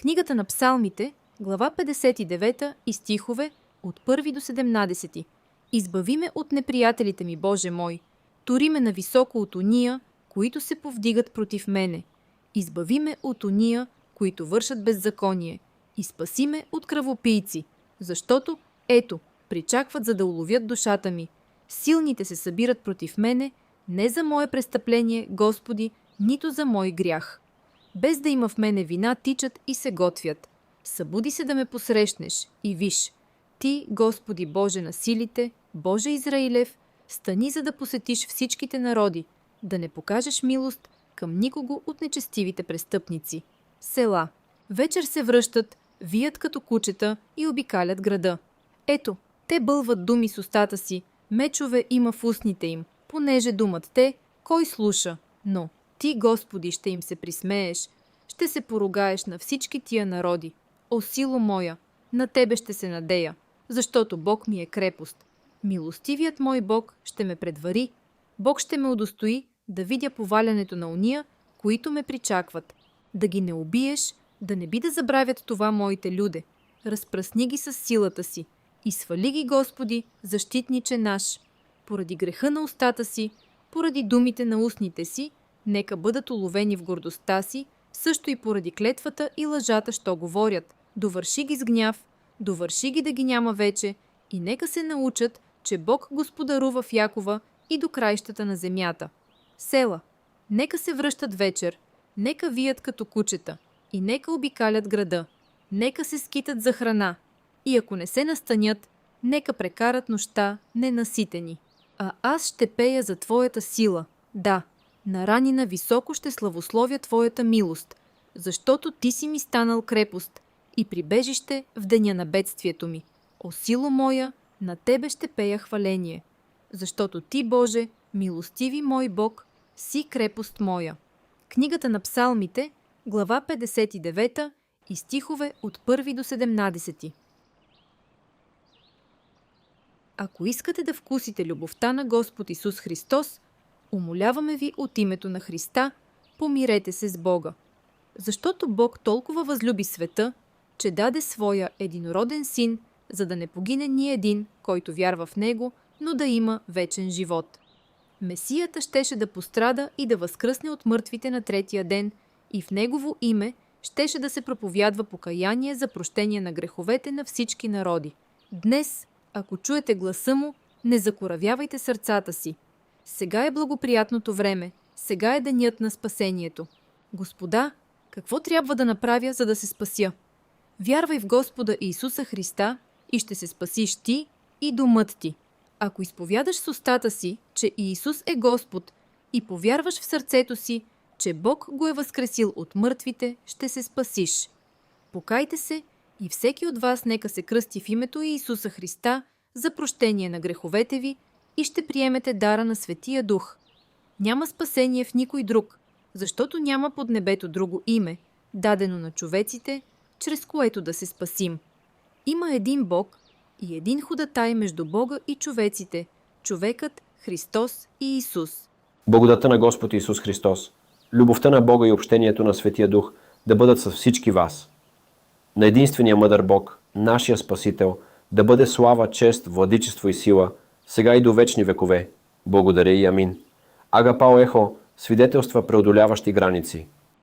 Книгата на Псалмите, глава 59 и стихове от 1 до 17. Избави ме от неприятелите ми, Боже мой. Тури ме нависоко от ония, които се повдигат против мене. Избави ме от ония, които вършат беззаконие. И спаси ме от кръвопийци, защото, ето, причакват за да уловят душата ми. Силните се събират против мене, не за мое престъпление, Господи, нито за мой грях. Без да има в мене вина, тичат и се готвят. Събуди се да ме посрещнеш и виж. Ти, Господи Боже на силите, Боже Израилев, стани за да посетиш всичките народи, да не покажеш милост към никого от нечестивите престъпници. Села. Вечер се връщат, вият като кучета и обикалят града. Ето, те бълват думи с устата си, мечове има в устните им, понеже думат те, кой слуша, но ти, Господи, ще им се присмееш, ще се поругаеш на всички тия народи. О, сило моя, на тебе ще се надея, защото Бог ми е крепост. Милостивият мой Бог ще ме предвари, Бог ще ме удостои да видя повалянето на уния, които ме причакват. Да ги не убиеш, да не би да забравят това моите люде. Разпръсни ги със силата си и свали ги, Господи, защитниче наш. Поради греха на устата си, поради думите на устните си, нека бъдат уловени в гордостта си, също и поради клетвата и лъжата, що говорят. Довърши ги с гняв, довърши ги да ги няма вече и нека се научат, че Бог господарува в Якова и до краищата на земята. Села, нека се връщат вечер, нека вият като кучета и нека обикалят града, нека се скитат за храна и ако не се настанят, нека прекарат нощта ненаситени. А аз ще пея за Твоята сила. Да, на ранина високо ще славословя Твоята милост, защото Ти си ми станал крепост и прибежище в деня на бедствието ми. О, сило моя, на Тебе ще пея хваление, защото Ти, Боже, милостиви мой Бог, си крепост моя. Книгата на Псалмите, глава 59 и стихове от 1 до 17. Ако искате да вкусите любовта на Господ Исус Христос, умоляваме ви от името на Христа, помирете се с Бога. Защото Бог толкова възлюби света, че даде своя единороден син, за да не погине ни един, който вярва в него, но да има вечен живот. Месията щеше да пострада и да възкръсне от мъртвите на третия ден и в негово име щеше да се проповядва покаяние за прощение на греховете на всички народи. Днес, ако чуете гласа му, не закоравявайте сърцата си. Сега е благоприятното време, сега е денят на спасението. Господа, какво трябва да направя, за да се спася? Вярвай в Господа Иисуса Христа и ще се спасиш ти и домът ти. Ако изповядаш с устата си, че Иисус е Господ и повярваш в сърцето си, че Бог го е възкресил от мъртвите, ще се спасиш. Покайте се и всеки от вас нека се кръсти в името Иисуса Христа за прощение на греховете ви и ще приемете дара на Светия Дух. Няма спасение в никой друг, защото няма под небето друго име, дадено на човеците, чрез което да се спасим. Има един Бог и един ходатай между Бога и човеците, човекът Христос и Исус. Благодата на Господ Исус Христос, любовта на Бога и общението на Светия Дух да бъдат с всички вас. На единствения мъдър Бог, нашия Спасител, да бъде слава, чест, владичество и сила, сега и до вечни векове. Благодаря и амин. Агапао Ехо, свидетелства преодоляващи граници.